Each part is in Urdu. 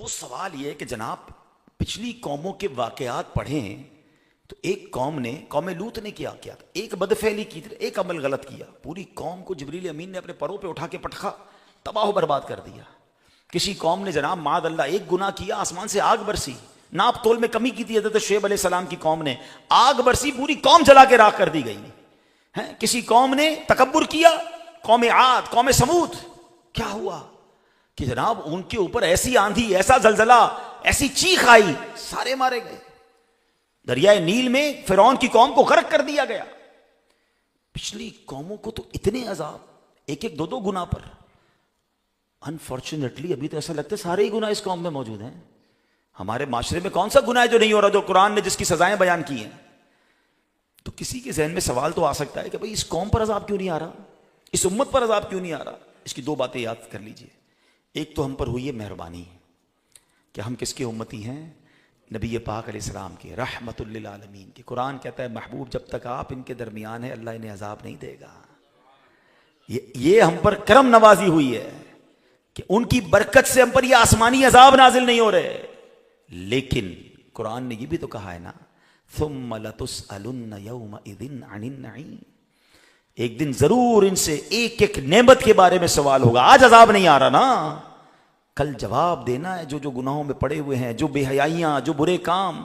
وہ سوال یہ ہے کہ جناب پچھلی قوموں کے واقعات پڑھیں تو ایک قوم نے، قوم لوط نے کیا تھا، ایک بدفعلی کی تھی، ایک عمل غلط کیا، پوری قوم کو جبریل امین نے اپنے پروں پہ اٹھا کے پٹخا، تباہ و برباد کر دیا۔ کسی قوم نے جناب معاذ اللہ ایک گناہ کیا، آسمان سے آگ برسی، ناپ تول میں کمی کی تھی حضرت شعیب علیہ السلام کی قوم نے، آگ برسی، پوری قوم جلا کے راکھ کر دی گئی۔ کسی قوم نے تکبر کیا، قوم عاد، قوم سمود، کیا ہوا کہ جناب ان کے اوپر ایسی آندھی، ایسا زلزلہ، ایسی چیخ آئی، سارے مارے گئے۔ دریائے نیل میں فرعون کی قوم کو غرق کر دیا گیا۔ پچھلی قوموں کو تو اتنے عذاب، ایک ایک دو دو گناہ پر۔ انفارچونیٹلی ابھی تو ایسا لگتا ہے سارے ہی گناہ اس قوم میں موجود ہیں۔ ہمارے معاشرے میں کون سا گناہ ہے جو نہیں ہو رہا، جو قرآن نے جس کی سزائیں بیان کی ہیں؟ تو کسی کے ذہن میں سوال تو آ سکتا ہے کہ بھئی اس قوم پر عذاب کیوں نہیں آ رہا، اس امت پر عذاب کیوں نہیں آ رہا؟ اس کی دو باتیں یاد کر لیجئے۔ ایک تو ہم پر ہوئی ہے مہربانی کہ ہم کس کے امتی ہیں؟ نبی پاک علیہ السلام کے، رحمت للعالمین کے۔ قرآن کہتا ہے محبوب جب تک آپ ان کے درمیان ہیں اللہ انہیں عذاب نہیں دے گا۔ یہ ہم پر کرم نوازی ہوئی ہے کہ ان کی برکت سے ہم پر یہ آسمانی عذاب نازل نہیں ہو رہے۔ لیکن قرآن نے یہ بھی تو کہا ہے نا، ثم لتسألن یومئذ عن النعیم، ایک دن ضرور ان سے ایک ایک نعمت کے بارے میں سوال ہوگا۔ آج عذاب نہیں آ رہا نا، کل جواب دینا ہے۔ جو گناہوں میں پڑے ہوئے ہیں، جو بے حیائیاں، جو برے کام،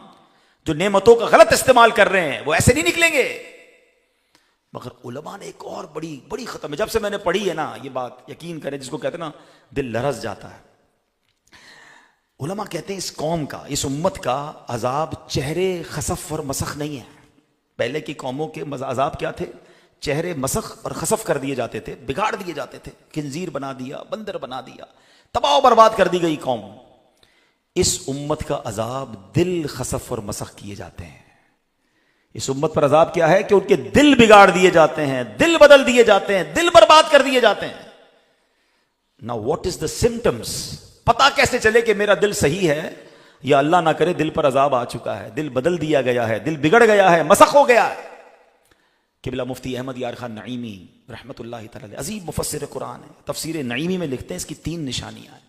جو نعمتوں کا غلط استعمال کر رہے ہیں، وہ ایسے نہیں نکلیں گے۔ مگر علماء نے ایک اور بڑی ختم ہے، جب سے میں نے پڑھی ہے نا یہ بات، یقین کریں جس کو کہتے ہیں نا دل لرز جاتا ہے۔ علماء کہتے ہیں اس قوم کا، اس امت کا عذاب چہرے خسف اور مسخ نہیں ہے۔ پہلے کی قوموں کے عذاب کیا تھے؟ چہرے مسخ اور خسف کر دیے جاتے تھے، بگاڑ دیے جاتے تھے، خنزیر بنا دیا، بندر بنا دیا، تباہ و برباد کر دی گئی قوم۔ اس امت کا عذاب دل خسف اور مسخ کیے جاتے ہیں۔ اس امت پر عذاب کیا ہے کہ ان کے دل بگاڑ دیے جاتے ہیں، دل بدل دیے جاتے ہیں، دل برباد کر دیے جاتے ہیں۔ Now what is the symptoms؟ پتا کیسے چلے کہ میرا دل صحیح ہے یا اللہ نہ کرے دل پر عذاب آ چکا ہے، دل بدل دیا گیا ہے، دل بگڑ گیا ہے، مسخ ہو گیا ہے؟ قبلہ مفتی احمد یار خان نعیمی رحمت اللہ تعالی عظیم مفسر قرآن ہے، تفسیر نعیمی میں لکھتے ہیں اس کی 3 نشانیاں ہیں۔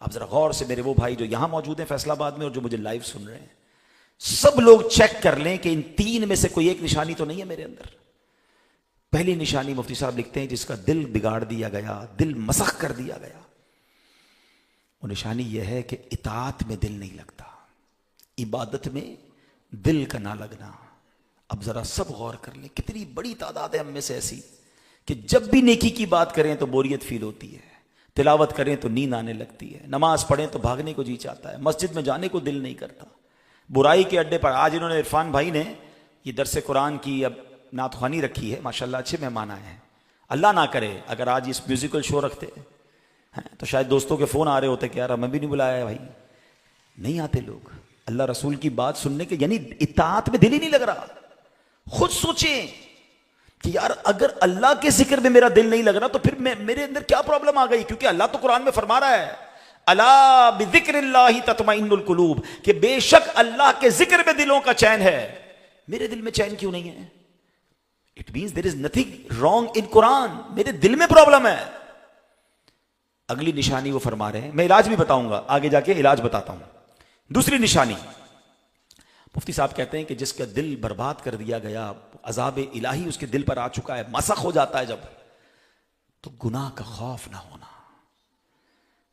آپ ذرا غور سے میرے وہ بھائی جو یہاں موجود ہیں فیصل آباد میں اور جو مجھے لائیو سن رہے ہیں، سب لوگ چیک کر لیں کہ ان 3 میں سے کوئی ایک نشانی تو نہیں ہے میرے اندر۔ پہلی نشانی مفتی صاحب لکھتے ہیں جس کا دل بگاڑ دیا گیا، دل مسخ کر دیا گیا، وہ نشانی یہ ہے کہ اطاعت میں دل نہیں لگتا، عبادت میں دل کا نہ لگنا۔ اب ذرا سب غور کر لیں، کتنی بڑی تعداد ہے ہم میں سے ایسی کہ جب بھی نیکی کی بات کریں تو بوریت فیل ہوتی ہے، تلاوت کریں تو نیند آنے لگتی ہے، نماز پڑھیں تو بھاگنے کو جی چاہتا ہے، مسجد میں جانے کو دل نہیں کرتا، برائی کے اڈے پر۔ آج انہوں نے عرفان بھائی نے یہ درس قرآن کی اب نعت خوانی رکھی ہے، ماشاءاللہ اچھے مہمان آئے ہیں۔ اللہ نہ کرے اگر آج اس میوزیکل شو رکھتے تو شاید دوستوں کے فون آ رہے ہوتے کہ یار ہمیں بھی نہیں بلایا ہے بھائی۔ نہیں آتے لوگ اللہ رسول کی بات سننے کے، یعنی اطاعت میں دل ہی نہیں لگ رہا۔ خود سوچیں کہ یار اگر اللہ کے ذکر میں میرا دل نہیں لگ رہا تو پھر میرے اندر کیا پرابلم آ گئی؟ کیونکہ اللہ تو قرآن میں فرما رہا ہے الا بذکر اللہ تطمئن القلوب، کہ بے شک اللہ کے ذکر میں دلوں کا چین ہے۔ میرے دل میں چین کیوں نہیں ہے؟ It means there is nothing wrong in Quran, میرے دل میں پرابلم ہے۔ اگلی نشانی وہ فرما رہے ہیں، میں علاج بھی بتاؤں گا، آگے جا کے علاج بتاتا ہوں۔ دوسری نشانی مفتی صاحب کہتے ہیں کہ جس کا دل برباد کر دیا گیا، عذاب الہی اس کے دل پر آ چکا ہے، مسخ ہو جاتا ہے جب، تو گناہ کا خوف نہ ہونا۔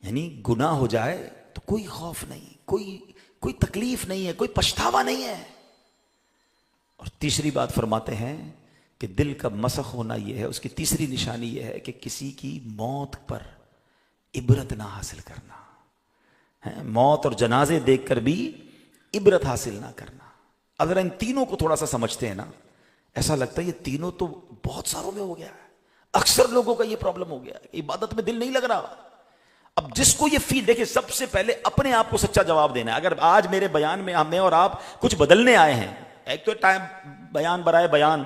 یعنی گناہ ہو جائے تو کوئی خوف نہیں، کوئی تکلیف نہیں ہے، کوئی پچھتاوا نہیں ہے۔ اور تیسری بات فرماتے ہیں کہ دل کا مسخ ہونا یہ ہے، اس کی تیسری نشانی یہ ہے کہ کسی کی موت پر عبرت نہ حاصل کرنا، موت اور جنازے دیکھ کر بھی عبرت حاصل نہ کرنا۔ اگر ان تینوں کو تھوڑا سا سمجھتے ہیں نا، ایسا لگتا ہے یہ تینوں تو بہت ساروں میں ہو گیا ہے، اکثر لوگوں کا یہ پرابلم ہو گیا ہے، عبادت میں دل نہیں لگ رہا۔ اب جس کو یہ فیل، دیکھیں سب سے پہلے اپنے آپ کو سچا جواب دینا ہے۔ اگر آج میرے بیان میں ہمیں اور آپ کچھ بدلنے آئے ہیں، ایک تو ٹائم بیان برائے بیان،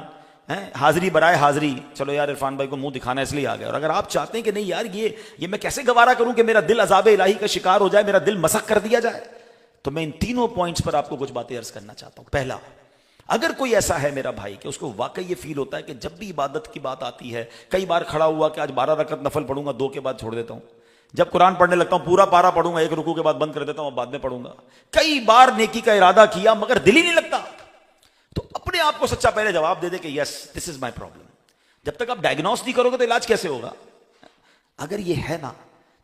حاضری برائے حاضری، چلو یار عرفان بھائی کو منہ دکھانا اس لیے آ گیا، اور اگر آپ چاہتے ہیں کہ نہیں یار یہ میں کیسے گوارا کروں کہ میرا دل عذاب الہی کا شکار ہو جائے، میرا دل مسخ کر دیا جائے، تو میں ان تینوں پوائنٹس پر آپ کو کچھ باتیں عرض کرنا چاہتا ہوں۔ پہلا، اگر کوئی ایسا ہے میرا بھائی کہ اس کو واقعی یہ فیل ہوتا ہے کہ جب بھی عبادت کی بات آتی ہے، کئی بار کھڑا ہوا کہ آج 12 رکعت نفل پڑھوں گا، 2 کے بعد چھوڑ دیتا ہوں، جب قرآن پڑھنے لگتا ہوں پورا پارا پڑھوں گا، ایک رکوع کے بعد بند کر دیتا ہوں، بعد میں پڑھوں گا. کئی بار نیکی کا ارادہ کیا مگر دل ہی نہیں لگتا. تو اپنے آپ کو سچا پہلے جواب دے دے کہ یس دس از مائی پرابلم. جب تک آپ ڈائگنوس نہیں کرو گے تو علاج کیسے ہوگا؟ اگر یہ ہے نا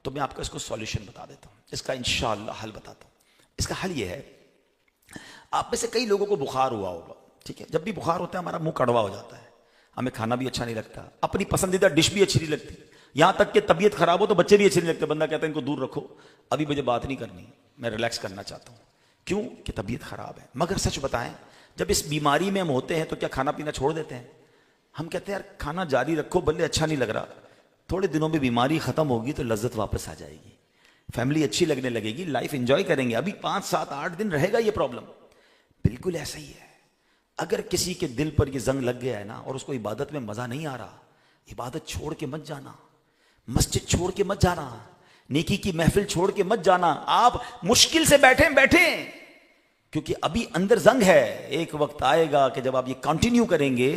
تو میں آپ کو اس کو سولوشن بتا دیتا ہوں، اس کا انشاءاللہ حل بتاتا ہوں. اس کا حل یہ ہے، آپ میں سے کئی لوگوں کو بخار ہوا ہوگا، ٹھیک ہے؟ جب بھی بخار ہوتا ہے ہمارا منہ کڑوا ہو جاتا ہے، ہمیں کھانا بھی اچھا نہیں لگتا، اپنی پسندیدہ ڈش بھی اچھی نہیں لگتی، یہاں تک کہ طبیعت خراب ہو تو بچے بھی اچھے نہیں لگتے. بندہ کہتا ہے ان کو دور رکھو، ابھی مجھے بات نہیں کرنی، میں ریلیکس کرنا چاہتا ہوں. کیوں کہ طبیعت خراب ہے. مگر سچ بتائیں جب اس بیماری میں ہم ہوتے ہیں تو کیا کھانا پینا چھوڑ دیتے ہیں؟ ہم کہتے ہیں یار کھانا جاری رکھو، بلے اچھا نہیں لگ رہا. تھوڑے دنوں میں بیماری ختم ہوگی تو لذت واپس آ جائے گی، فیملی اچھی لگنے لگے گی، لائف انجوائے کریں گے. ابھی 5 7 8 دن رہے گا یہ پرابلم. بالکل ایسا ہی ہے. اگر کسی کے دل پر یہ زنگ لگ گیا ہے نا اور اس کو عبادت میں مزہ نہیں آ رہا، عبادت چھوڑ کے مت جانا، مسجد چھوڑ کے مت جانا، نیکی کی محفل چھوڑ کے مت جانا. آپ مشکل سے بیٹھیں کیونکہ ابھی اندر زنگ ہے. ایک وقت آئے گا کہ جب آپ یہ کنٹینیو کریں گے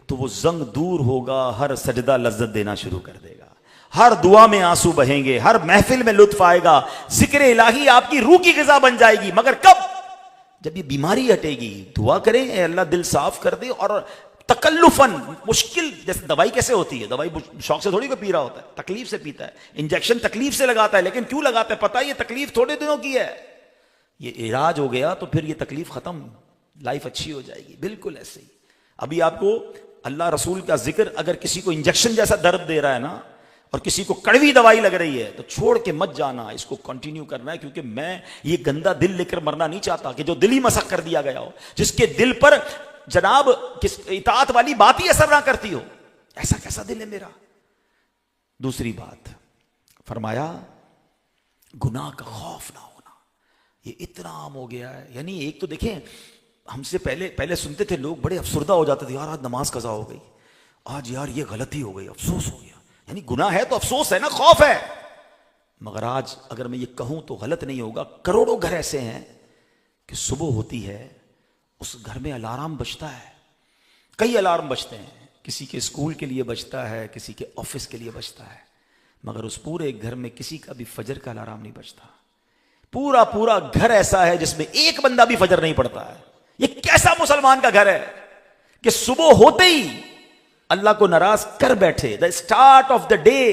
تو وہ زنگ دور ہوگا، ہر سجدہ لذت دینا شروع کر دے گا، ہر دعا میں آنسو بہیں گے، ہر محفل میں لطف آئے گا، ذکر الہی آپ کی روح کی غذا بن جائے گی. مگر کب؟ جب یہ بیماری ہٹے گی. دعا کریں اے اللہ دل صاف کر دے. اور تکلفاً مشکل، جیسے دوائی کیسے ہوتی ہے، دوائی شوق سے تھوڑی کو پی رہا ہوتا ہے، تکلیف سے پیتا ہے. انجیکشن تکلیف سے لگاتا ہے، لیکن کیوں لگاتا ہے؟ پتہ ہے یہ تکلیف تھوڑے دنوں کی ہے، یہ علاج ہو گیا تو پھر یہ تکلیف ختم، لائف اچھی ہو جائے گی. بالکل ایسے ہی ابھی آپ کو اللہ رسول کا ذکر اگر کسی کو انجیکشن جیسا درد دے رہا ہے نا اور کسی کو کڑوی دوائی لگ رہی ہے تو چھوڑ کے مت جانا، اس کو کنٹینیو کرنا ہے. کیونکہ میں یہ گندا دل لے کر مرنا نہیں چاہتا کہ جو دل ہی مسخ کر دیا گیا ہو، جس کے دل پر جناب اطاعت والی بات ہی اثر نہ کرتی ہو. ایسا کیسا دل ہے میرا؟ دوسری بات فرمایا گناہ کا خوف نہ ہونا. یہ اتنا عام ہو گیا ہے. یعنی ایک تو دیکھیں ہم سے پہلے سنتے تھے لوگ بڑے افسردہ ہو جاتے تھے، یار آج نماز قضا ہو گئی، آج یار یہ غلطی ہو گئی، افسوس ہو گیا. یعنی گناہ ہے تو افسوس ہے نا، خوف ہے. مگر آج اگر میں یہ کہوں تو غلط نہیں ہوگا، کروڑوں گھر ایسے ہیں کہ صبح ہوتی ہے اس گھر میں الارم بجتا ہے، کئی الارم بجتے ہیں، کسی کے اسکول کے لیے بجتا ہے، کسی کے آفس کے لیے بجتا ہے، مگر اس پورے گھر میں کسی کا بھی فجر کا الارم نہیں بجتا. پورا گھر ایسا ہے جس میں ایک بندہ بھی فجر نہیں پڑتا ہے. یہ کیسا مسلمان کا گھر ہے کہ صبح ہوتے ہی اللہ کو ناراض کر بیٹھے. The start of the day,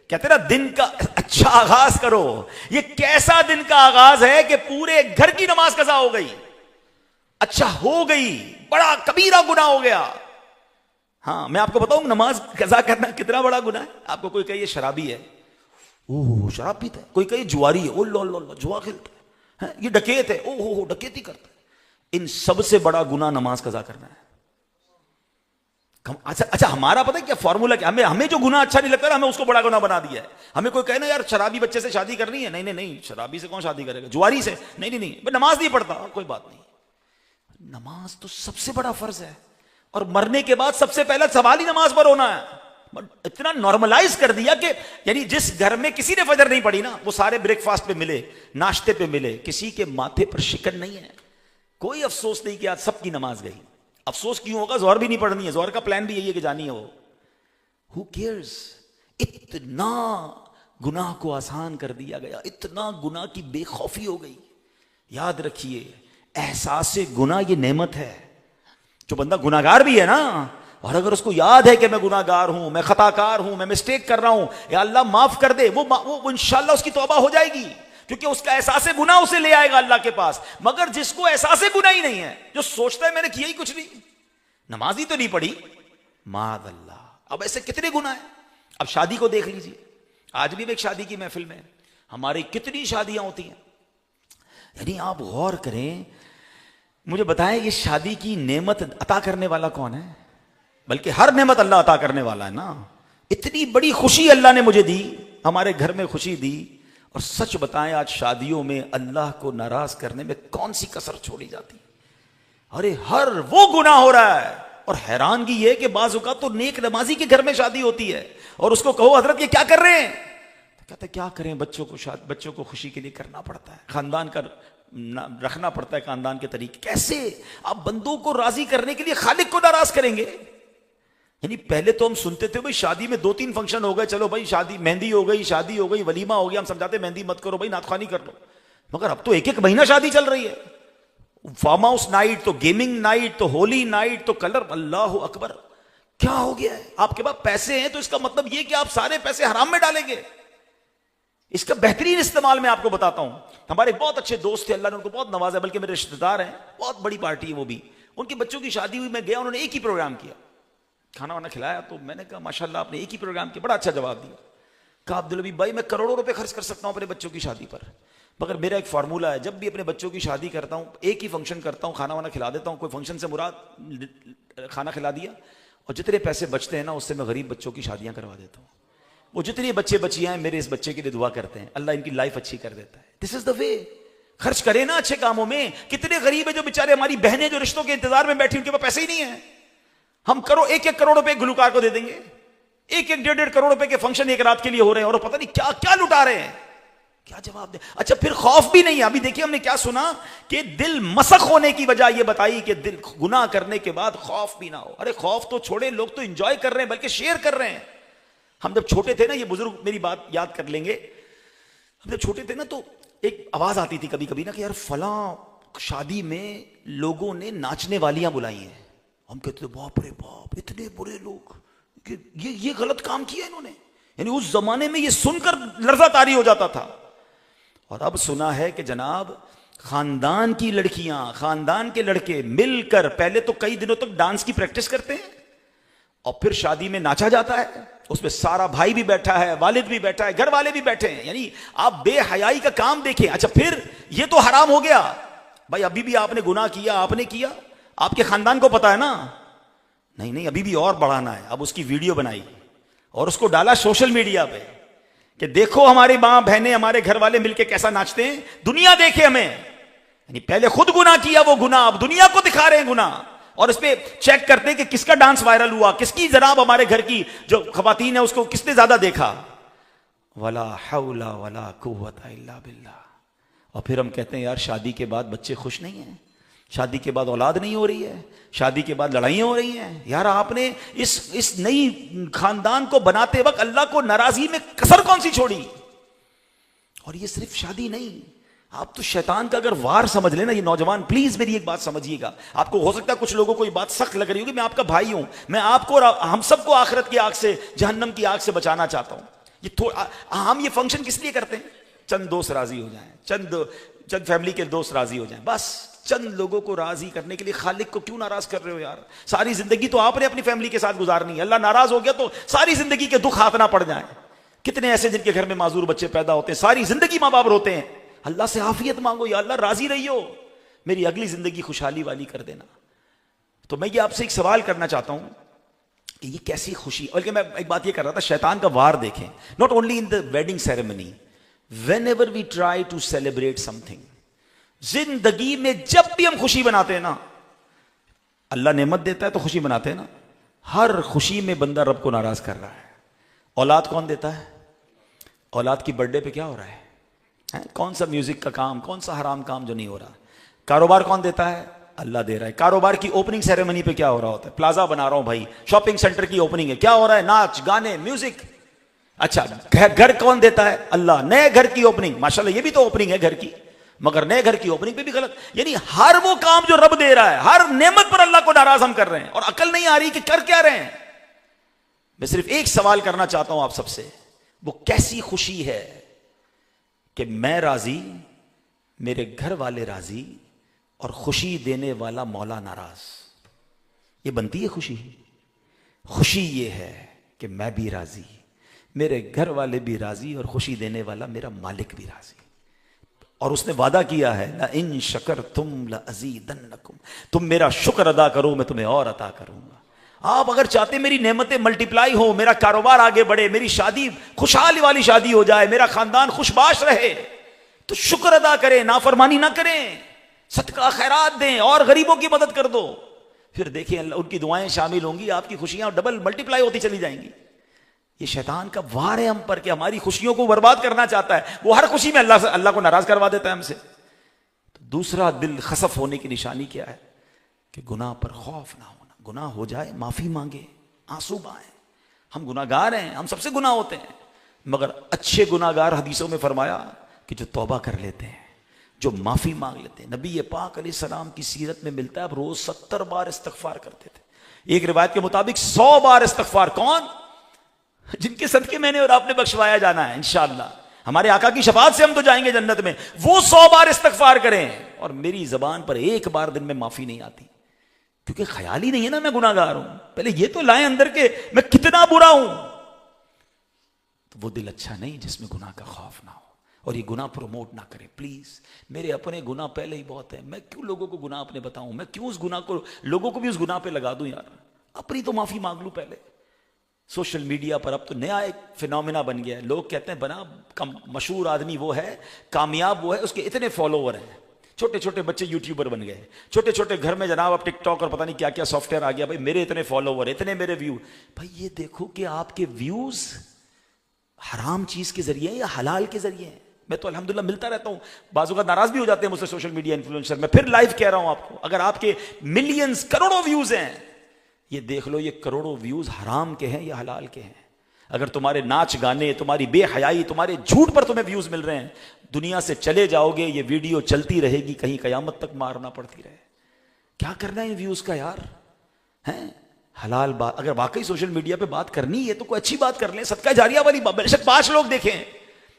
کہتے نا دن کا اچھا آغاز کرو. یہ کیسا دن کا آغاز ہے کہ پورے گھر کی نماز قضا ہو گئی، اچھا ہو گئی، بڑا کبیرہ گناہ ہو گیا. ہاں میں آپ کو بتاؤں نماز قضا کرنا کتنا بڑا گناہ ہے. آپ کو کوئی کہے یہ شرابی ہے، اوہ شراب پیتا ہے، کوئی کہے جواری ہے، او لو جوا کھیلتا ہے، یہ ڈکیت ہے، اوہ ڈکیتی کرتا ہے. ان سب سے بڑا گناہ نماز قضا کرنا ہے. اچھا ہمارا پتہ ہے کیا فارمولا کیا؟ ہمیں جو گناہ اچھا نہیں لگتا ہمیں اس کو بڑا گناہ بنا دیا ہے. ہمیں کوئی کہے نا یار شرابی بچے سے شادی کرنی ہے، نہیں شرابی سے کون شادی کرے گا، جواری سے نہیں نماز نہیں پڑھتا، کوئی بات نہیں. نماز تو سب سے بڑا فرض ہے، اور مرنے کے بعد سب سے پہلا سوال ہی نماز پر ہونا ہے. اتنا نارملائز کر دیا کہ یعنی جس گھر میں کسی نے فجر نہیں پڑھی نا وہ سارے بریک فاسٹ پہ ملے، ناشتے پہ ملے، کسی کے ماتھے پر شکن نہیں ہے، کوئی افسوس نہیں کہ آج سب کی نماز گئی. افسوس کیوں ہوگا؟ ظہر بھی نہیں پڑھنی ہے، ظہر کا پلان بھی یہی ہے کہ جانی ہے وہ. Who cares؟ اتنا گناہ کو آسان کر دیا گیا، اتنا گناہ کی بے خوفی ہو گئی. یاد رکھیے احساس گناہ یہ نعمت ہے. جو بندہ گناہگار بھی ہے نا، اور اگر اس کو یاد ہے کہ میں گناہگار ہوں، میں خطا کار ہوں، میں مسٹیک کر رہا ہوں، یا اللہ معاف کر دے، وہ انشاءاللہ اس کی توبہ ہو جائے گی، کیونکہ اس کا احساس گناہ اسے لے آئے گا اللہ کے پاس. مگر جس کو احساس گناہ ہی نہیں ہے، جو سوچتا ہے میں نے کیا ہی کچھ نہیں، نماز ہی تو نہیں پڑھی، معاذ اللہ. اب ایسے کتنے گناہ ہیں. اب شادی کو دیکھ لیجیے، آج بھی ایک شادی کی محفل میں ہماری کتنی شادیاں ہوتی ہیں. یعنی آپ غور کریں، مجھے بتائیں یہ شادی کی نعمت عطا کرنے والا کون ہے؟ بلکہ ہر نعمت اللہ عطا کرنے والا ہے نا. اتنی بڑی خوشی اللہ نے مجھے دی، ہمارے گھر میں خوشی دی. اور سچ بتائیں آج شادیوں میں اللہ کو ناراض کرنے میں کون سی کسر چھوڑی جاتی؟ ارے ہر وہ گناہ ہو رہا ہے. اور حیرانگی یہ کہ بعض اوقات تو نیک نمازی کے گھر میں شادی ہوتی ہے اور اس کو کہو حضرت یہ کیا کر رہے ہیں، تو کہتے ہیں کیا کریں، بچوں کو خوشی کے لیے کرنا پڑتا ہے، خاندان کا رکھنا پڑتا ہے، خاندان کے طریقے. کیسے آپ بندوں کو راضی کرنے کے لیے خالق کو ناراض کریں گے؟ یعنی پہلے تو ہم سنتے تھے بھائی شادی میں 2-3 فنکشن ہو گئے، چلو بھائی شادی، مہندی ہو گئی، شادی ہو گئی، ولیمہ ہو گیا، ہم سمجھاتے مہندی مت کرو بھائی، نعت خوانی کر لو. مگر اب تو 1 مہینہ شادی چل رہی ہے. فارم ہاؤس نائٹ، تو گیمنگ نائٹ، تو ہولی نائٹ، تو کلر. اللہ اکبر، کیا ہو گیا ہے؟ آپ کے پاس پیسے ہیں تو اس کا مطلب یہ کہ آپ سارے پیسے حرام میں ڈالیں گے. اس کا بہترین استعمال میں آپ کو بتاتا ہوں. ہمارے بہت اچھے دوست تھے، اللہ نے ان کو بہت نوازا، بلکہ میرے رشتہ دار ہیں، بہت بڑی پارٹی ہے وہ بھی. ان کے بچوں کی شادی ہوئی، میں گیا، انہوں نے ایک ہی پروگرام کیا، کھانا وانا کھلایا. تو میں نے کہا ماشاءاللہ آپ نے ایک ہی پروگرام کیا. بڑا اچھا جواب دیا. کہا عبدالحبیب بھائی میں کروڑوں روپے خرچ کر سکتا ہوں اپنے بچوں کی شادی پر، مگر میرا ایک فارمولہ ہے، جب بھی اپنے بچوں کی شادی کرتا ہوں ایک ہی فنکشن کرتا ہوں، کھانا وانا کھلا دیتا ہوں. کوئی فنکشن سے مراد کھانا کھلا دیا، اور جتنے پیسے بچتے ہیں نا اس سے میں غریب بچوں کی شادیاں کروا دیتا ہوں. وہ جتنے بچے بچیاں ہیں میرے اس بچے کے لیے دعا کرتے ہیں، اللہ ان کی لائف اچھی کر دیتا ہے. دس از دا وے. خرچ کریں نا اچھے کاموں میں. کتنے غریب ہیں جو بیچارے، ہماری بہنیں جو رشتوں کے انتظار میں بیٹھی، ان کے پاس پیسے ہی نہیں ہیں. ہم کرو 1 کروڑ روپے گلوکار کو دے دیں گے، 1-1.5 کروڑ روپے کے فنکشن ایک رات کے لیے ہو رہے ہیں، اور پتہ نہیں کیا کیا لٹا رہے ہیں. کیا جواب دیں؟ اچھا پھر خوف بھی نہیں ہے. ابھی دیکھیے ہم نے کیا سنا کہ دل مسخ ہونے کی وجہ یہ بتائی کہ دل گناہ کرنے کے بعد خوف بھی نہ ہو. ارے خوف تو چھوڑے، لوگ تو انجوائے کر رہے ہیں، بلکہ شیئر کر رہے ہیں. ہم جب چھوٹے تھے نا، یہ بزرگ میری بات یاد کر لیں گے، ہم جب چھوٹے تھے نا تو ایک آواز آتی تھی کبھی کبھی نا کہ یار فلاں شادی میں لوگوں نے ناچنے والیاں بلائی ہیں. ہم کہتے تھے باپ رے باپ، اتنے برے لوگ، کہ یہ غلط کام کیا انہوں نے. یعنی اس زمانے میں یہ سن کر لرزہ طاری ہو جاتا تھا. اور اب سنا ہے کہ جناب خاندان کی لڑکیاں، خاندان کے لڑکے مل کر پہلے تو کئی دنوں تک ڈانس کی پریکٹس کرتے ہیں، اور پھر شادی میں ناچا جاتا ہے. اس میں سارا بھائی بھی بیٹھا ہے، والد بھی بیٹھا ہے، گھر والے بھی بیٹھے ہیں. یعنی آپ بے حیائی کا کام دیکھیں. اچھا پھر یہ تو حرام ہو گیا بھائی، ابھی بھی آپ نے گناہ کیا، آپ نے کیا، آپ کے خاندان کو پتا ہے نا. نہیں ابھی بھی اور بڑھانا ہے. اب اس کی ویڈیو بنائی اور اس کو ڈالا سوشل میڈیا پہ کہ دیکھو ہماری ماں بہنیں، ہمارے گھر والے مل کے کیسا ناچتے ہیں، دنیا دیکھے ہمیں. یعنی پہلے خود گناہ کیا وہ گناہ، اب دنیا کو دکھا رہے ہیں گناہ. اور اس پہ چیک کرتے کہ کس کا ڈانس وائرل ہوا، کس کی جناب ہمارے گھر کی جو خواتین ہیں اس کو کس نے زیادہ دیکھا. ولا حول ولا قوت الا باللہ. اور پھر ہم کہتے ہیں یار شادی کے بعد بچے خوش نہیں ہیں، شادی کے بعد اولاد نہیں ہو رہی ہے، شادی کے بعد لڑائیاں ہو رہی ہیں. یار آپ نے اس نئی خاندان کو بناتے وقت اللہ کو ناراضی میں کسر کون سی چھوڑی؟ اور یہ صرف شادی نہیں، آپ تو شیطان کا اگر وار سمجھ لینا. یہ نوجوان پلیز میری ایک بات سمجھیے گا. آپ کو ہو سکتا ہے کچھ لوگوں کو یہ بات سخت لگ رہی ہوگی، میں آپ کا بھائی ہوں، میں آپ کو اور ہم سب کو آخرت کی آگ سے، جہنم کی آگ سے بچانا چاہتا ہوں. ہم یہ فنکشن کس لیے کرتے ہیں؟ چند دوست راضی ہو جائیں، چند فیملی کے دوست راضی ہو جائیں، بس چند لوگوں کو راضی کرنے کے لیے. خالق کو کیوں ناراض کر رہے ہو یار؟ ساری زندگی تو آپ نے اپنی فیملی کے ساتھ گزارنی ہے. اللہ ناراض ہو گیا تو ساری زندگی کے دکھ ہاتھ نہ پڑ جائیں. کتنے ایسے جن کے گھر میں معذور بچے پیدا ہوتے ہیں، ساری زندگی ماں باپ روتے ہیں. اللہ سے عافیت مانگو، یا اللہ راضی رہی ہو، میری اگلی زندگی خوشحالی والی کر دینا. تو میں یہ آپ سے ایک سوال کرنا چاہتا ہوں کہ یہ کیسی خوشی. بلکہ میں ایک بات یہ کر رہا تھا، شیطان کا وار دیکھیں. Not only in the wedding ceremony, whenever we try to celebrate something. زندگی میں جب بھی ہم خوشی بناتے ہیں نا، اللہ نعمت دیتا ہے تو خوشی بناتے ہیں نا، ہر خوشی میں بندہ رب کو ناراض کر رہا ہے. اولاد کون دیتا ہے؟ اولاد کی برتھ ڈے پہ کیا ہو رہا ہے؟ کون سا میوزک کا کام، کون سا حرام کام جو نہیں ہو رہا؟ کاروبار کون دیتا ہے؟ اللہ دے رہا ہے. کاروبار کی اوپننگ سیریمنی پہ کیا ہو رہا ہوتا ہے؟ پلازا بنا رہا ہوں بھائی، شاپنگ سینٹر کی اوپننگ ہے، کیا ہو رہا ہے؟ ناچ گانے میوزک. اچھا گھر کون دیتا ہے؟ اللہ. نئے گھر کی اوپننگ، ماشاءاللہ یہ بھی تو اوپننگ ہے گھر کی، مگر نئے گھر کی اوپننگ پہ بھی غلط. یعنی ہر وہ کام جو رب دے رہا ہے، ہر نعمت پر اللہ کو ناراض ہم کر رہے ہیں، اور عقل نہیں آ رہی کہ کر کیا رہے ہیں. میں صرف ایک سوال کرنا چاہتا ہوں آپ سب سے، وہ کیسی خوشی ہے کہ میں راضی، میرے گھر والے راضی، اور خوشی دینے والا مولا ناراض. یہ بنتی ہے خوشی؟ خوشی یہ ہے کہ میں بھی راضی، میرے گھر والے بھی راضی، اور خوشی دینے والا میرا مالک بھی راضی. اور اس نے وعدہ کیا ہے لَإِن شَكَرْتُمْ لَأَزِيدَنَّكُمْ، تم میرا شکر ادا کرو میں تمہیں اور عطا کروں گا. آپ اگر چاہتے میری نعمتیں ملٹیپلائی ہو، میرا کاروبار آگے بڑھے، میری شادی خوشحالی والی شادی ہو جائے، میرا خاندان خوش باش رہے، تو شکر ادا کریں، نافرمانی نہ کریں، صدقہ خیرات دیں، اور غریبوں کی مدد کر دو. پھر دیکھیں ان کی دعائیں شامل ہوں گی، آپ کی خوشیاں ڈبل ملٹیپلائی ہوتی چلی جائیں گی. یہ شیطان کا وار ہے ہم پر کہ ہماری خوشیوں کو برباد کرنا چاہتا ہے. وہ ہر خوشی میں اللہ کو ناراض کروا دیتا ہے ہم سے. تو دوسرا دل خسف ہونے کی نشانی کیا ہے؟ کہ گناہ پر خوف نہ ہونا. گناہ ہو جائے معافی مانگے. آنسو بہائیں. ہم گناہگار ہیں, ہم سب سے گناہ ہوتے ہیں, مگر اچھے گناہگار حدیثوں میں فرمایا کہ جو توبہ کر لیتے ہیں, جو معافی مانگ لیتے ہیں. نبی پاک علیہ السلام کی سیرت میں ملتا ہے اب روز 70 بار استغفار کرتے تھے. ایک روایت کے مطابق 100 بار استغفار. کون؟ جن کے صدقے میں نے اور آپ نے بخشوایا جانا ہے انشاءاللہ. ہمارے آقا کی شفاعت سے ہم تو جائیں گے جنت میں. وہ 100 بار استغفار کریں, اور میری زبان پر ایک بار دن میں معافی نہیں آتی, کیونکہ خیال ہی نہیں ہے نا میں گناہگار ہوں. پہلے یہ تو لائیں اندر کے میں کتنا برا ہوں. تو وہ دل اچھا نہیں جس میں گناہ کا خوف نہ ہو, اور یہ گناہ پروموٹ نہ کرے. پلیز, میرے اپنے گناہ پہلے ہی بہت ہیں, میں کیوں لوگوں کو گناہ اپنے بتاؤں, میں کیوں اس گناہ کو لوگوں کو بھی اس گناہ پہ لگا دوں یار. اپنی تو معافی مانگ لوں پہلے. سوشل میڈیا پر اب تو نیا ایک فینومینا بن گیا ہے. لوگ کہتے ہیں بنا مشہور آدمی وہ ہے, کامیاب وہ ہے, اس کے اتنے فالوور ہیں. چھوٹے چھوٹے بچے یوٹیوبر بن گئے, چھوٹے چھوٹے گھر میں جناب اب ٹک ٹاک اور پتہ نہیں کیا کیا سافٹ ویئر آ گیا. بھائی میرے اتنے فالوور, اتنے میرے ویو. بھائی یہ دیکھو کہ آپ کے ویوز حرام چیز کے ذریعے یا حلال کے ذریعے ہیں. میں تو الحمدللہ ملتا رہتا ہوں, بعض اوقات ناراض بھی ہو جاتے ہیں مجھ سے سوشل میڈیا انفلوئنسر. میں پھر لائیو کہہ رہا ہوں آپ کو, اگر آپ کے ملینز کروڑوں ویوز ہیں, یہ دیکھ لو یہ کروڑوں ویوز حرام کے ہیں یا حلال کے ہیں. اگر تمہارے ناچ گانے, تمہاری بے حیائی, تمہارے جھوٹ پر تمہیں ویوز مل رہے ہیں, دنیا سے چلے جاؤ گے, یہ ویڈیو چلتی رہے گی, کہیں قیامت تک مارنا پڑتی رہے. کیا کرنا ہے ویوز کا یار, ہیں حلال بات. اگر واقعی سوشل میڈیا پہ بات کرنی ہے تو کوئی اچھی بات کر لیں, صدقہ جاریہ والی بات. بے شک 5 لوگ دیکھیں,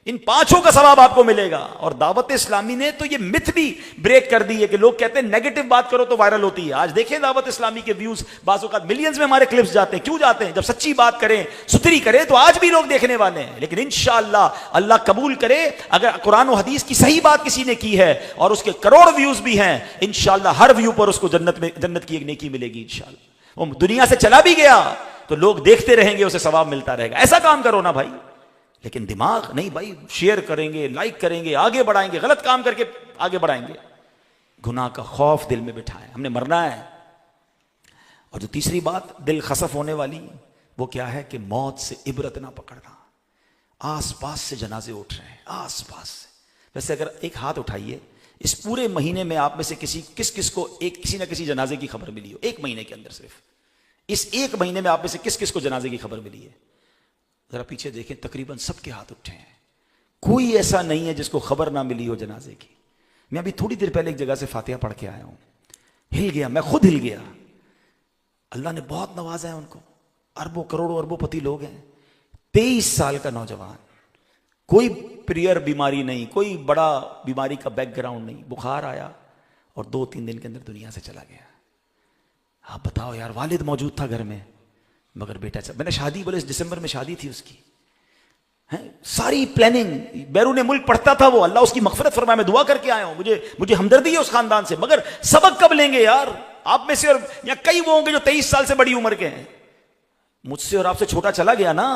ان 5 کا ثواب آپ کو ملے گا. اور دعوت اسلامی نے تو یہ متھ بھی بریک کر دی ہے کہ لوگ کہتے ہیں نیگیٹو بات کرو تو وائرل ہوتی ہے. آج دیکھیں دعوت اسلامی کے ویوز بعض اوقات ملینز میں ہمارے کلپس جاتے ہیں. کیوں جاتے ہیں؟ جب سچی بات کریں, ستھری کریں, تو آج بھی لوگ دیکھنے والے ہیں. لیکن انشاءاللہ اللہ قبول کرے, اگر قرآن و حدیث کی صحیح بات کسی نے کی ہے اور اس کے کروڑ ویوز بھی ہیں, انشاءاللہ ہر ویو پر اس کو جنت کی ایک نیکی ملے گی انشاءاللہ. وہ دنیا سے چلا بھی گیا تو لوگ دیکھتے رہیں گے, اسے ثواب ملتا رہے گا. ایسا کام کرو نا بھائی. لیکن دماغ نہیں بھائی, شیئر کریں گے, لائک کریں گے, آگے بڑھائیں گے, غلط کام کر کے آگے بڑھائیں گے. گناہ کا خوف دل میں بٹھائیں, ہم نے مرنا ہے. اور جو تیسری بات دل خسف ہونے والی, وہ کیا ہے کہ موت سے عبرت نہ پکڑنا. آس پاس سے جنازے اٹھ رہے ہیں, آس پاس سے. ویسے اگر ایک ہاتھ اٹھائیے, اس پورے مہینے میں آپ میں سے کس کو کسی نہ کسی جنازے کی خبر ملی ہو؟ ایک مہینے کے اندر, صرف اس ایک مہینے میں آپ میں سے کس کو جنازے کی خبر ملی ہے؟ ذرا پیچھے دیکھیں, تقریباً سب کے ہاتھ اٹھے ہیں. کوئی ایسا نہیں ہے جس کو خبر نہ ملی ہو جنازے کی. میں ابھی تھوڑی دیر پہلے ایک جگہ سے فاتحہ پڑھ کے آیا ہوں, ہل گیا, میں خود ہل گیا. اللہ نے بہت نوازا ہے ان کو, اربوں کروڑوں اربوں پتی لوگ ہیں. 23 سال کا نوجوان, کوئی پریئر بیماری نہیں, کوئی بڑا بیماری کا بیک گراؤنڈ نہیں, بخار آیا اور 2-3 دن کے اندر دنیا سے چلا گیا. آپ بتاؤ یار, والد موجود تھا گھر میں, مگر بیٹا میں نے شادی بولے اس دسمبر میں شادی تھی اس کی, ساری پلاننگ بیرون ملک پڑھتا تھا وہ, اللہ اس کی مغفرت فرمائے, میں دعا کر کے آیا ہوں, مجھے ہمدردی ہے اس خاندان سے. مگر سبق کب لیں گے یار آپ میں سے؟ اور یا کئی وہ ہوں گے جو 23 سال سے بڑی عمر کے ہیں. مجھ سے اور آپ سے چھوٹا چلا گیا نا,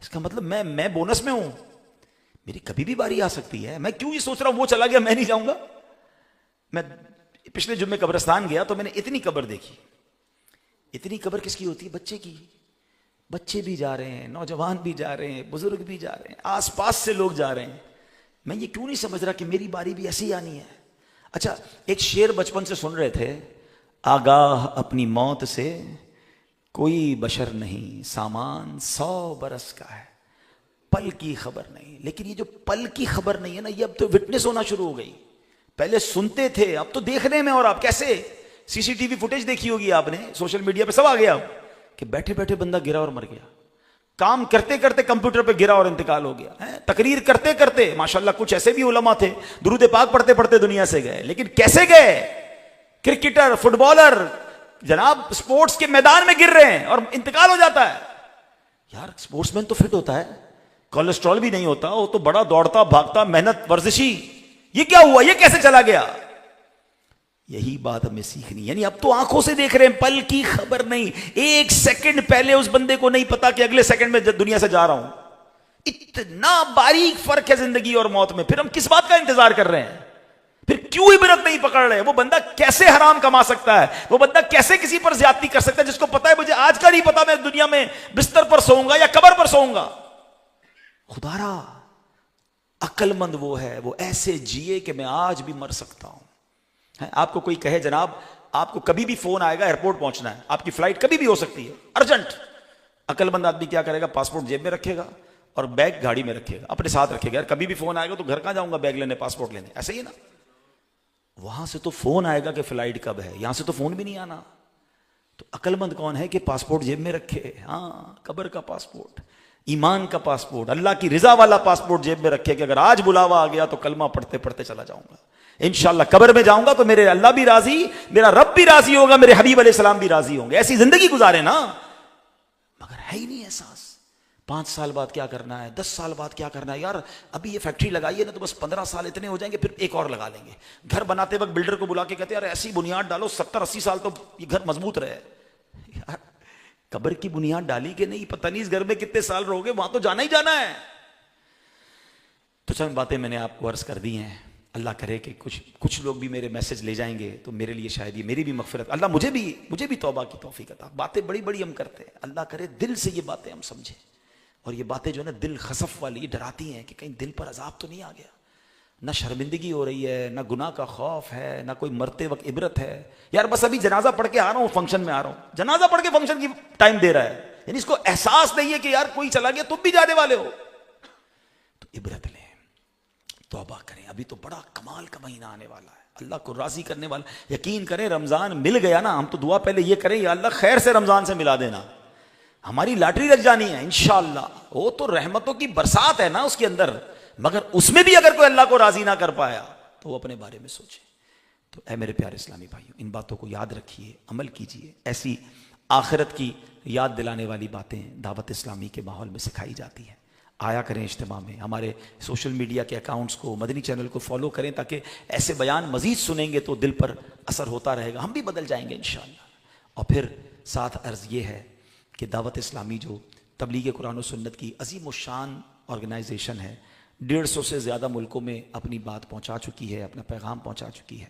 اس کا مطلب میں بونس میں ہوں, میری کبھی بھی باری آ سکتی ہے. میں کیوں یہ سوچ رہا ہوں وہ چلا گیا میں نہیں جاؤں گا. میں پچھلے جمعے قبرستان گیا تو میں نے اتنی قبر دیکھی. اتنی قبر کس کی ہوتی ہے؟ بچے کی. بچے بھی جا رہے ہیں, نوجوان بھی جا رہے ہیں, بزرگ بھی جا رہے ہیں, آس پاس سے لوگ جا رہے ہیں. میں یہ کیوں نہیں سمجھ رہا کہ میری باری بھی ایسی آنی ہے. اچھا, ایک شعر بچپن سے سن رہے تھے, آگاہ اپنی موت سے کوئی بشر نہیں, سامان 100 برس کا ہے, پل کی خبر نہیں. لیکن یہ جو پل کی خبر نہیں ہے نا, یہ اب تو وٹنس ہونا شروع ہو گئی. پہلے سنتے تھے, اب تو دیکھنے میں. اور آپ کیسے CCTV فوٹیج دیکھی ہوگی آپ نے, سوشل میڈیا پہ سب آ گیا کہ بیٹھے بیٹھے بندہ گرا اور مر گیا, کام کرتے کرتے کمپیوٹر پہ گرا اور انتقال ہو گیا, تقریر کرتے کرتے. ماشاءاللہ کچھ ایسے بھی علماء تھے درود پاک پڑھتے پڑھتے دنیا سے گئے. لیکن کیسے گئے؟ کرکٹر, فٹ بالر جناب سپورٹس کے میدان میں گر رہے ہیں اور انتقال ہو جاتا ہے. یار سپورٹس مین تو فٹ ہوتا ہے, کولیسٹرول بھی نہیں ہوتا, وہ تو بڑا دوڑتا بھاگتا محنت ورزشی. یہ کیا ہوا؟ یہ کیسے چلا گیا؟ یہی بات ہمیں سیکھنی. یعنی اب تو آنکھوں سے دیکھ رہے ہیں, پل کی خبر نہیں. 1 سیکنڈ پہلے اس بندے کو نہیں پتا کہ اگلے سیکنڈ میں دنیا سے جا رہا ہوں. اتنا باریک فرق ہے زندگی اور موت میں. پھر ہم کس بات کا انتظار کر رہے ہیں؟ پھر کیوں عبرت نہیں پکڑ رہے؟ وہ بندہ کیسے حرام کما سکتا ہے؟ وہ بندہ کیسے کسی پر زیادتی کر سکتا ہے جس کو پتا ہے مجھے آج کا نہیں پتا میں دنیا میں بستر پر سوؤں گا یا قبر پر سوؤں گا؟ خدا را عقل مند وہ ہے, وہ ایسے جیے کہ میں آج بھی مر سکتا ہوں. آپ کو کوئی کہے جناب آپ کو کبھی بھی فون آئے گا, ایئرپورٹ پہنچنا ہے, آپ کی فلائٹ کبھی بھی ہو سکتی ہے, ارجنٹ, عقل مند آدمی کیا کرے گا؟ پاسپورٹ جیب میں رکھے گا اور بیگ گاڑی میں رکھے گا، اپنے ساتھ رکھے گا. یار کبھی بھی فون آئے گا تو گھر کہاں جاؤں گا بیگ لینے، پاسپورٹ لینے؟ ایسے ہی نا. وہاں سے تو فون آئے گا کہ فلائٹ کب ہے، یہاں سے تو فون بھی نہیں آنا. تو عقل مند کون ہے کہ پاسپورٹ جیب میں رکھے؟ ہاں، قبر کا پاسپورٹ، ایمان کا پاسپورٹ، اللہ کی رضا والا پاسپورٹ جیب میں رکھے کہ اگر آج بلاوا آ گیا تو کلمہ پڑھتے پڑھتے چلا جاؤں گا. انشاءاللہ قبر میں جاؤں گا تو میرے اللہ بھی راضی، میرا رب بھی راضی ہوگا، میرے حبیب علیہ السلام بھی راضی ہوں گے. ایسی زندگی گزارے نا. مگر ہے ہی نہیں احساس. 5 سال بعد کیا کرنا ہے، 10 سال بعد کیا کرنا ہے. یار ابھی یہ فیکٹری لگائی ہے نا تو بس 15 سال اتنے ہو جائیں گے، پھر ایک اور لگا لیں گے. گھر بناتے وقت بلڈر کو بلا کے کہتے ہیں یار ایسی بنیاد ڈالو 70-80 سال تو یہ گھر مضبوط رہے. یار قبر کی بنیاد ڈالی کہ نہیں، پتہ نہیں اس گھر میں کتنے سال رہو گے، وہاں تو جانا ہی جانا ہے. تو چند باتیں میں نے آپ کو عرض کر دی ہیں. اللہ کرے کہ کچھ لوگ بھی میرے میسج لے جائیں گے تو میرے لیے شاید یہ میری بھی مغفرت. اللہ مجھے بھی توبہ کی توفیق عطا. باتیں بڑی بڑی ہم کرتے ہیں، اللہ کرے دل سے یہ باتیں ہم سمجھیں. اور یہ باتیں جو ہے نا دل خسف والی ڈراتی ہیں کہ کہیں دل پر عذاب تو نہیں آ گیا. نہ شرمندگی ہو رہی ہے، نہ گناہ کا خوف ہے، نہ کوئی مرتے وقت عبرت ہے. یار بس ابھی جنازہ پڑھ کے آ رہا ہوں، فنکشن میں آ رہا ہوں، جنازہ پڑھ کے فنکشن کی ٹائم دے رہا ہے. یعنی اس کو احساس نہیں ہے کہ یار کوئی چلا گیا تم بھی جانے والے ہو. تو عبرت لیں، توبہ کریں. ابھی تو بڑا کمال کا مہینہ آنے والا ہے، اللہ کو راضی کرنے والا. یقین کریں رمضان مل گیا نا، ہم تو دعا پہلے یہ کریں یا اللہ خیر سے رمضان سے ملا دینا. ہماری لاٹری لگ جانی ہے انشاءاللہ. وہ تو رحمتوں کی برسات ہے نا اس کے اندر. مگر اس میں بھی اگر کوئی اللہ کو راضی نہ کر پایا تو وہ اپنے بارے میں سوچے. تو اے میرے پیارے اسلامی بھائیوں، ان باتوں کو یاد رکھیے، عمل کیجیے. ایسی آخرت کی یاد دلانے والی باتیں دعوت اسلامی کے ماحول میں سکھائی جاتی ہیں. آیا کریں اجتماع میں. ہمارے سوشل میڈیا کے اکاؤنٹس کو، مدنی چینل کو فالو کریں تاکہ ایسے بیان مزید سنیں گے تو دل پر اثر ہوتا رہے گا. ہم بھی بدل جائیں گے انشاءاللہ. اور پھر ساتھ عرض یہ ہے کہ دعوت اسلامی جو تبلیغ قرآن و سنت کی عظیم الشان آرگنائزیشن ہے، 150 سے زیادہ ملکوں میں اپنی بات پہنچا چکی ہے، اپنا پیغام پہنچا چکی ہے.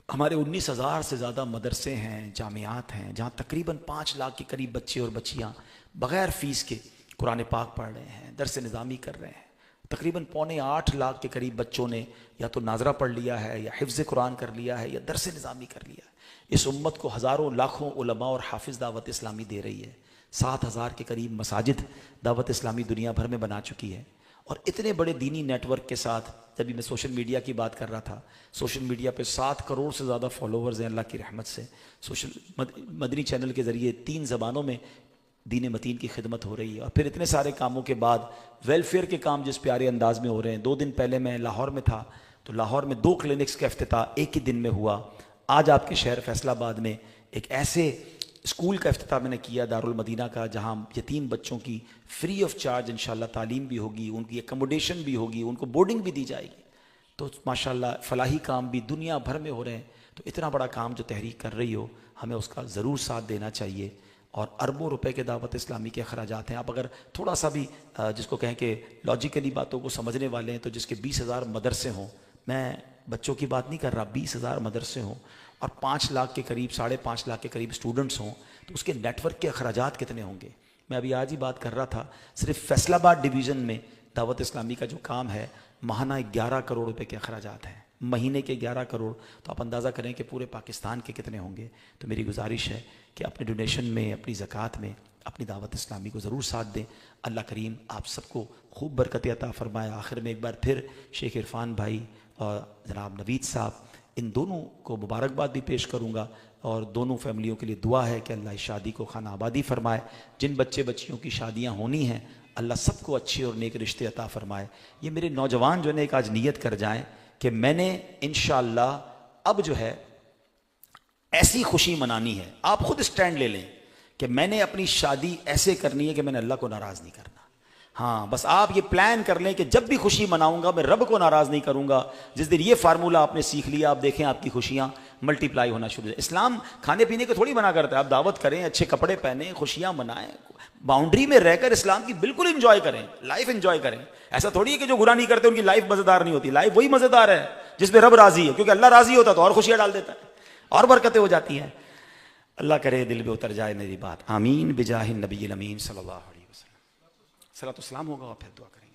ہمارے 19,000 سے زیادہ مدرسے ہیں، جامعات ہیں، جہاں تقریباً 5 لاکھ کے قریب بچے اور بچیاں بغیر فیس کے قرآن پاک پڑھ رہے ہیں، درس نظامی کر رہے ہیں. تقریباً 7.25 لاکھ کے قریب بچوں نے یا تو ناظرہ پڑھ لیا ہے، یا حفظ قرآن کر لیا ہے، یا درس نظامی کر لیا ہے. اس امت کو ہزاروں لاکھوں علماء اور حافظ دعوت اسلامی دے رہی ہے. 7,000 کے قریب مساجد دعوت اسلامی دنیا بھر میں بنا چکی ہے. اور اتنے بڑے دینی نیٹ ورک کے ساتھ، جبھی میں سوشل میڈیا کی بات کر رہا تھا، سوشل میڈیا پہ 7 کروڑ سے زیادہ فالوورز ہیں اللہ کی رحمت سے. مدنی چینل کے ذریعے 3 زبانوں میں دین متین کی خدمت ہو رہی ہے. اور پھر اتنے سارے کاموں کے بعد ویلفیئر کے کام جس پیارے انداز میں ہو رہے ہیں. 2 دن پہلے میں لاہور میں تھا تو لاہور میں 2 کلینکس کا افتتاح ایک ہی دن میں ہوا. آج آپ کے شہر فیصل آباد میں ایک ایسے اسکول کا افتتاح میں نے کیا، دارالمدینہ کا، جہاں یتیم بچوں کی فری آف چارج انشاءاللہ تعلیم بھی ہوگی، ان کی اکموڈیشن بھی ہوگی، ان کو بورڈنگ بھی دی جائے گی. تو ماشاءاللہ فلاحی کام بھی دنیا بھر میں ہو رہے ہیں. تو اتنا بڑا کام جو تحریک کر رہی ہو، ہمیں اس کا ضرور ساتھ دینا چاہیے. اور اربوں روپے کے دعوت اسلامی کے اخراجات ہیں. آپ اگر تھوڑا سا بھی جس کو کہیں کہ لاجیکلی باتوں کو سمجھنے والے ہیں، تو جس کے 20,000 مدرسے ہوں، میں بچوں کی بات نہیں کر رہا، 20,000 مدرسے ہوں اور 5 لاکھ کے قریب، 5.5 لاکھ کے قریب اسٹوڈنٹس ہوں، تو اس کے نیٹ ورک کے اخراجات کتنے ہوں گے. میں ابھی آج ہی بات کر رہا تھا، صرف فیصل آباد ڈویژن میں دعوت اسلامی کا جو کام ہے، ماہانہ 11 کروڑ روپے کے اخراجات ہیں، مہینے کے 11 کروڑ. تو آپ اندازہ کریں کہ پورے پاکستان کے کتنے ہوں گے. تو میری گزارش ہے کہ اپنے ڈونیشن میں، اپنی زکوٰۃ میں اپنی دعوت اسلامی کو ضرور ساتھ دیں. اللہ کریم آپ سب کو خوب برکت عطا فرمائے. آخر میں ایک بار پھر شیخ عرفان بھائی اور جناب نوید صاحب، ان دونوں کو مبارکباد بھی پیش کروں گا، اور دونوں فیملیوں کے لیے دعا ہے کہ اللہ اس شادی کو خانہ آبادی فرمائے. جن بچے بچیوں کی شادیاں ہونی ہیں، اللہ سب کو اچھے اور نیک رشتے عطا فرمائے. یہ میرے نوجوان جو ہے ایک آج نیت کر جائیں کہ میں نے انشاءاللہ اب جو ہے ایسی خوشی منانی ہے. آپ خود اسٹینڈ لے لیں کہ میں نے اپنی شادی ایسے کرنی ہے کہ میں نے اللہ کو ناراض نہیں کرنا. ہاں بس آپ یہ پلان کر لیں کہ جب بھی خوشی مناؤں گا میں رب کو ناراض نہیں کروں گا. جس دن یہ فارمولہ آپ نے سیکھ لیا، آپ دیکھیں آپ کی خوشیاں ملٹی پلائی ہونا شروع. اسلام کھانے پینے کو تھوڑی منع کرتا ہے. آپ دعوت کریں، اچھے کپڑے پہنیں، خوشیاں منائیں، باؤنڈری میں رہ کر اسلام کی بالکل انجوائے کریں، لائف انجوائے کریں. ایسا تھوڑی ہے کہ جو گناہ نہیں کرتے ان کی لائف مزیدار نہیں ہوتی. لائف وہی مزیدار ہے جس میں رب راضی ہے، کیونکہ اللہ راضی ہوتا تو اور خوشیاں ڈال دیتا ہے اور برکتیں ہو جاتی ہیں. اللہ کرے دل میں اتر جائے میری بات. آمین بجاہ النبی الامین صلی اللہ علیہ وسلم. صلاۃ و سلام ہوگا اور پھر دعا کریں.